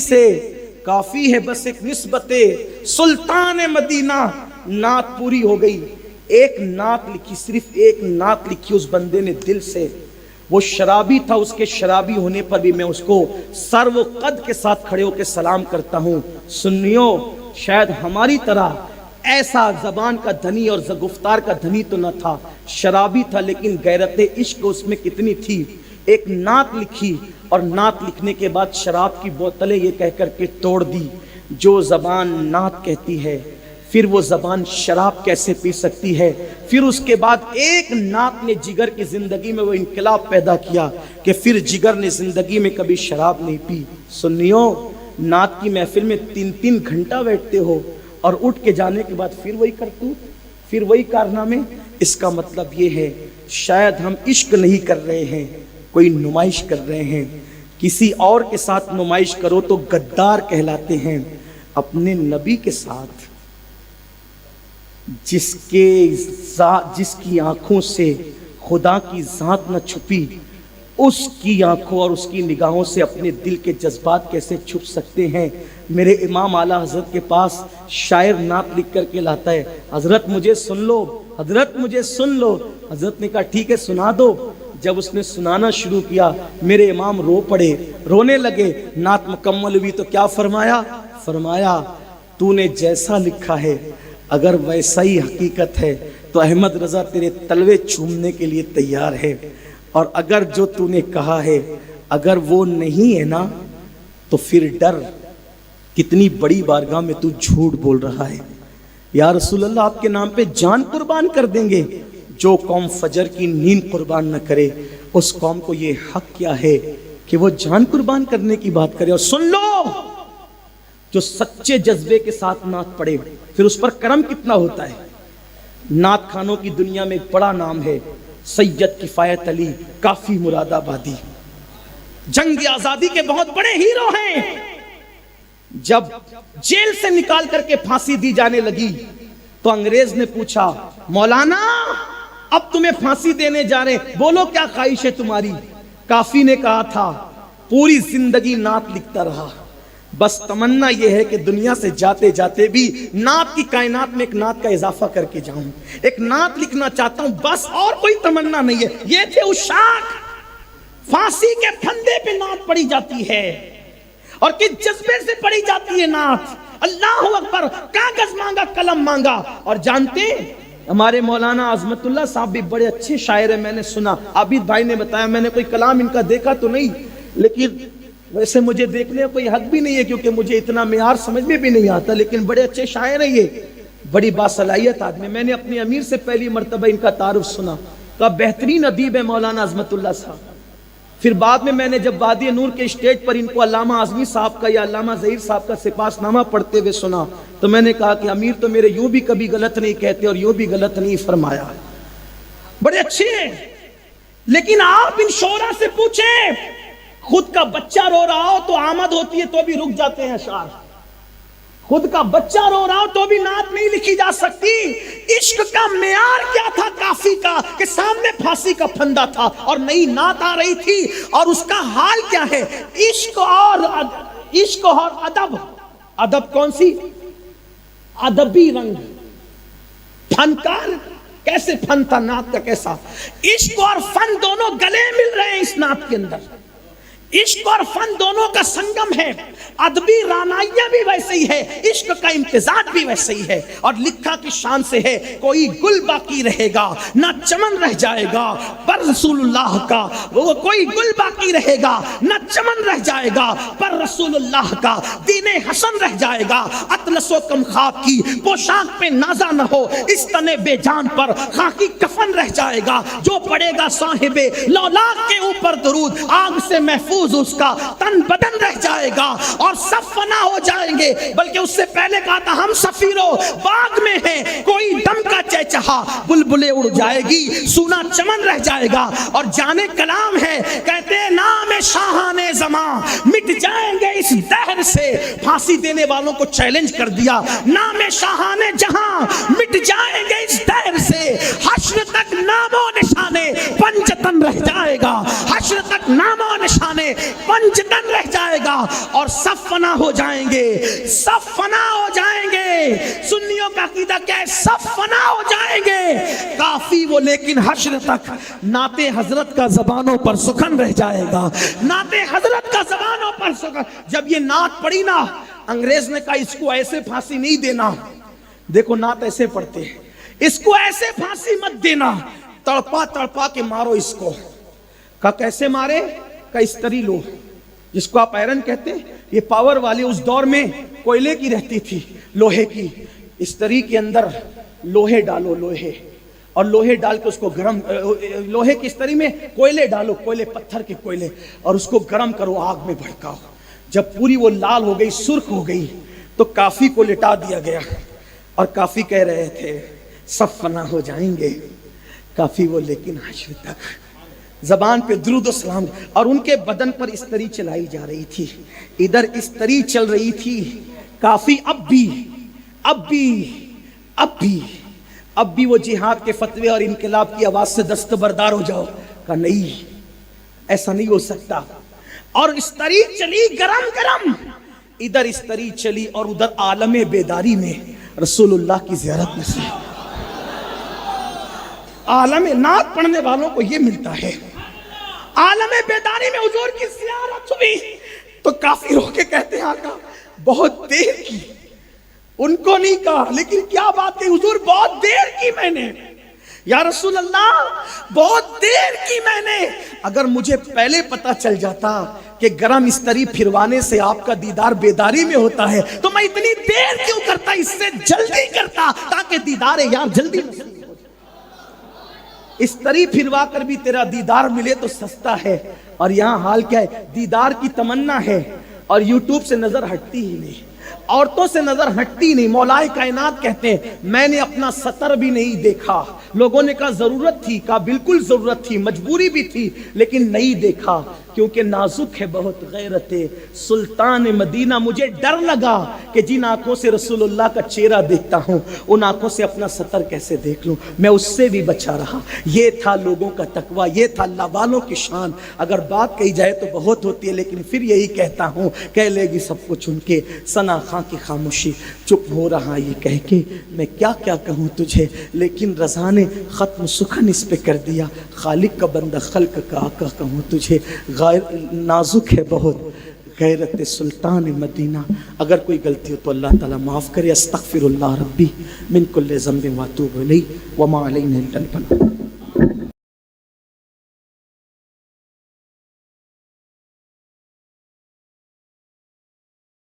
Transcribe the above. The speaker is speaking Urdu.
سے کافی ہے بس ایک نسبت سلطان مدینہ. نعت پوری ہو گئی. ایک نعت لکھی, صرف ایک نعت لکھی اس بندے نے دل سے. وہ شرابی تھا, اس کے شرابی ہونے پر بھی میں اس کو سر و قد کے ساتھ کھڑے ہو کے سلام کرتا ہوں. سنیو, شاید ہماری طرح ایسا زبان کا دھنی اور گفتار کا دھنی تو نہ تھا, شرابی تھا, لیکن غیرت عشق اس میں کتنی تھی. ایک نعت لکھی اور نعت لکھنے کے بعد شراب کی بوتلیں یہ کہہ کر کے توڑ دی, جو زبان نعت کہتی ہے پھر وہ زبان شراب کیسے پی سکتی ہے. پھر اس کے بعد ایک نعت نے جگر کی زندگی میں وہ انقلاب پیدا کیا کہ پھر جگر نے زندگی میں کبھی شراب نہیں پی. سنیو, نعت کی محفل میں 3 گھنٹہ بیٹھتے ہو اور اٹھ کے جانے کے بعد پھر وہی کرتوت, پھر وہی کارنامے. اس کا مطلب یہ ہے شاید ہم عشق نہیں کر رہے ہیں, کوئی نمائش کر رہے ہیں. کسی اور کے ساتھ نمائش کرو تو غدار کہلاتے ہیں. اپنے نبی کے ساتھ جس کی آنکھوں سے خدا کی ذات نہ چھپی, اس کی آنکھوں اور اس کی نگاہوں سے اپنے دل کے جذبات کیسے چھپ سکتے ہیں. میرے امام اعلیٰ حضرت کے پاس شاعر نعت لکھ کر کے لاتا ہے, حضرت مجھے سن لو, حضرت مجھے سن لو. حضرت نے کہا ٹھیک ہے سنا دو. جب اس نے سنانا شروع کیا میرے امام رو پڑے, رونے لگے. نعت مکمل ہوئی تو کیا فرمایا تو نے جیسا لکھا ہے اگر ویسا ہی حقیقت ہے تو احمد رضا تیرے تلوے چومنے کے لیے تیار ہے, اور اگر جو تو نے کہا ہے اگر وہ نہیں ہے نا تو پھر ڈر, کتنی بڑی بارگاہ میں تو جھوٹ بول رہا ہے. یا رسول اللہ آپ کے نام پہ جان قربان کر دیں گے. جو قوم فجر کی نیند قربان نہ کرے اس قوم کو یہ حق کیا ہے کہ وہ جان قربان کرنے کی بات کرے. اور سن لو, جو سچے جذبے کے ساتھ نعت پڑھے پھر اس پر کرم کتنا ہوتا ہے. نعت خانوں کی دنیا میں ایک بڑا نام ہے سید کفایت علی کافی مراد آبادی, جنگ آزادی کے بہت بڑے ہیرو ہیں. جب جیل سے نکال کر کے پھانسی دی جانے لگی تو انگریز نے پوچھا مولانا اب تمہیں پھانسی دینے جا رہے ہیں, بولو کیا خواہش ہے تمہاری. کافی نے کہا تھا پوری زندگی نعت لکھتا رہا, بس تمنا یہ ہے کہ دنیا سے جاتے جاتے بھی نعت کی کائنات میں ایک نعت کا اضافہ کر کے جاؤں, ایک نعت لکھنا چاہتا ہوں, بس اور کوئی تمنا نہیں ہے. یہ تھے عشاق. پھانسی کے پھندے پہ نعت پڑھی جاتی ہے اور کس جذبے سے پڑھی جاتی ہے نعت. اللہ اکبر, کاغذ مانگا قلم مانگا. اور جانتے ہمارے مولانا عظمت اللہ صاحب بھی بڑے اچھے شاعر ہیں, میں نے سنا, عابد بھائی نے بتایا, میں نے کوئی کلام ان کا دیکھا تو نہیں, لیکن ویسے مجھے دیکھنے کا کوئی حق بھی نہیں ہے کیونکہ مجھے اتنا معیار سمجھ میں بھی نہیں آتا, لیکن بڑے اچھے شاعر ہیں, یہ بڑی باصلاحیت آدمی. میں نے اپنے امیر سے پہلی مرتبہ ان کا تعارف سنا, کہا بہترین ادیب ہے مولانا عظمت اللہ صاحب. پھر بعد میں نے جب وادی نور کے اسٹیج پر ان کو علامہ اعظمی صاحب کا یا علامہ ظہیر صاحب کا سپاس نامہ پڑھتے ہوئے سنا تو میں نے کہا کہ امیر تو میرے یوں بھی کبھی غلط نہیں کہتے اور یوں بھی غلط نہیں فرمایا. بڑے اچھے ہیں, لیکن آپ ان شعراء سے پوچھیں خود کا بچہ رو رہا ہو تو آمد ہوتی ہے تو بھی رک جاتے ہیں اشعار. خود کا بچہ رو رہا ہو تو بھی نعت نہیں لکھی جا سکتی. عشق کا معیار کیا تھا کافی کا کہ سامنے پھانسی کا پھندا تھا اور نئی نعت آ رہی تھی, اور اس کا حال کیا ہے. عشق اور ادب. ادب کون سی؟ ادبی رنگ. فنکار کیسے فن تھا نعت کا کیسا. عشق اور فن دونوں گلے مل رہے ہیں اس نعت کے اندر. عشق اور فن دونوں کا سنگم ہے. ادبی رانائیاں بھی ویسے ہی ہے, عشق کا امتزاج بھی ویسے ہی ہے. اور لکھا کی شان سے ہے کوئی گل باقی رہے گا نہ چمن رہ جائے گا پر رسول اللہ کا, وہ کوئی گل باقی رہے گا نہ چمن رہ جائے گا پر رسول اللہ کا. دین حسن رہ جائے گا اطلس و کم خاک کی پوشاک پہ نازا نہ ہو, اس تن بے جان پر خاکی کفن رہ جائے گا. جو پڑے گا صاحب لولاک کے اوپر درود آگ سے محفوظ اس کا تن بدن رہ جائے گا اور سب فنا ہو جائیں گے. بلکہ اس سے پہلے کہا تھا ہم سفیروں باغ میں ہیں کوئی دم کا چہچہا بلبلیں اڑ جائے گی سونا چمن رہ جائے گا. اور جانے کلام ہے کہتے نام شاہان زمان مٹ جائیں گے اس دہر سے پھانسی دینے والوں کو چیلنج کر دیا، نام شاہان جہاں مٹ جائیں گے اس دیر سے، حشر تک نام و نشانے پنجتن رہ جائے گا، حشر تک نام و نشانے پنجتن رہ جائے گا، اور سب فنا ہو جائیں گے، سب فنا ہو جائیں گے۔ سنیوں کا عقیدہ کیا ہے؟ سب فنا ہو جائیں گے، کافی وہ لیکن حشر تک نعت حضرت کا زبانوں پر سخن رہ جائے گا، نعت حضرت کا زبانوں پر سخن۔ جب یہ نعت پڑھی نا، انگریز نے کہا اس کو ایسے پھانسی نہیں دینا، دیکھو نعت ایسے پڑھتے ہیں، اس کو ایسے پھانسی مت دینا، تڑپا تڑپا کے مارو اس کو۔ کہا کیسے مارے؟ کہا استری لو، جس کو آپ آئرن کہتے ہیں، یہ پاور والی اس دور میں کوئلے کی رہتی تھی، لوہے کی، استری کے اندر لوہے ڈالو، لوہے، اور لوہے ڈال کے اس کو گرم، لوہے کی استری میں کوئلے ڈالو، کوئلے پتھر کے کوئلے، اور اس کو گرم کرو، آگ میں بھڑکاؤ۔ جب پوری وہ لال ہو گئی، سرخ ہو گئی، تو کافی کو لٹا دیا گیا، اور کافی کہہ رہے تھے سب فنا ہو جائیں گے، کافی وہ لیکن حشر تک۔ زبان پہ درود و سلام، اور ان کے بدن پر استری چلائی جا رہی تھی، ادھر استری چل رہی تھی۔ کافی اب بھی وہ جہاد کے فتوے اور انقلاب کی آواز سے دستبردار ہو جاؤ۔ کہا نہیں، ایسا نہیں ہو سکتا، اور استری چلی گرم گرم، ادھر استری چلی اور ادھر عالم بیداری میں رسول اللہ کی زیارت نصیب۔ عالم نعت پڑھنے والوں کو یہ ملتا ہے، عالم بیداری میں حضور کی زیارت ہوئی تو کافی رو کے کہتے ہیں آقا بہت دیر کی، ان کو نہیں کہا لیکن کیا بات ہے حضور، بہت دیر کی میں نے، یا رسول اللہ بہت دیر کی میں نے، اگر مجھے پہلے پتا چل جاتا کہ گرم استری پھروانے سے آپ کا دیدار بیداری میں ہوتا ہے تو میں اتنی دیر کیوں کرتا، اس سے جلدی کرتا تاکہ دیدار یار جلدی نصیب ہو۔ استری پھروا کر بھی تیرا دیدار ملے تو سستا ہے، اور یہاں حال کیا ہے، دیدار کی تمنا ہے اور یوٹیوب سے نظر ہٹتی ہی نہیں، عورتوں سے نظر ہٹتی نہیں۔ مولا کائنات کہتے ہیں میں نے اپنا سطر بھی نہیں دیکھا، لوگوں نے کہا ضرورت تھی، کہا بالکل ضرورت تھی، مجبوری بھی تھی، لیکن نہیں دیکھا کیونکہ نازک ہے بہت غیرت سلطان مدینہ۔ مجھے ڈر لگا کہ جن آنکھوں سے رسول اللہ کا چہرہ دیکھتا ہوں ان آنکھوں سے اپنا سطر کیسے دیکھ لوں، میں اس سے بھی بچا رہا۔ یہ تھا لوگوں کا تقویٰ، یہ تھا اللہ والوں کی شان۔ اگر بات کہی جائے تو بہت ہوتی ہے، لیکن پھر یہی کہتا ہوں کہہ لے گی سب کچھ ان کے، ثنا خاں کی خاموشی چپ ہو رہا یہ کہہ کے میں کیا کیا کہوں تجھے، لیکن رضا نے ختم سخن اس پہ کر دیا، خالق کا بندہ خلق کا آقا کہوں تجھے، نازک ہے بہت غیرت سلطان مدینہ۔ اگر کوئی غلطی ہو تو اللہ تعالیٰ معاف کرے۔ استغفر اللہ ربی من کل ذنب واتوب الیہ وما علینا الا البلاغ۔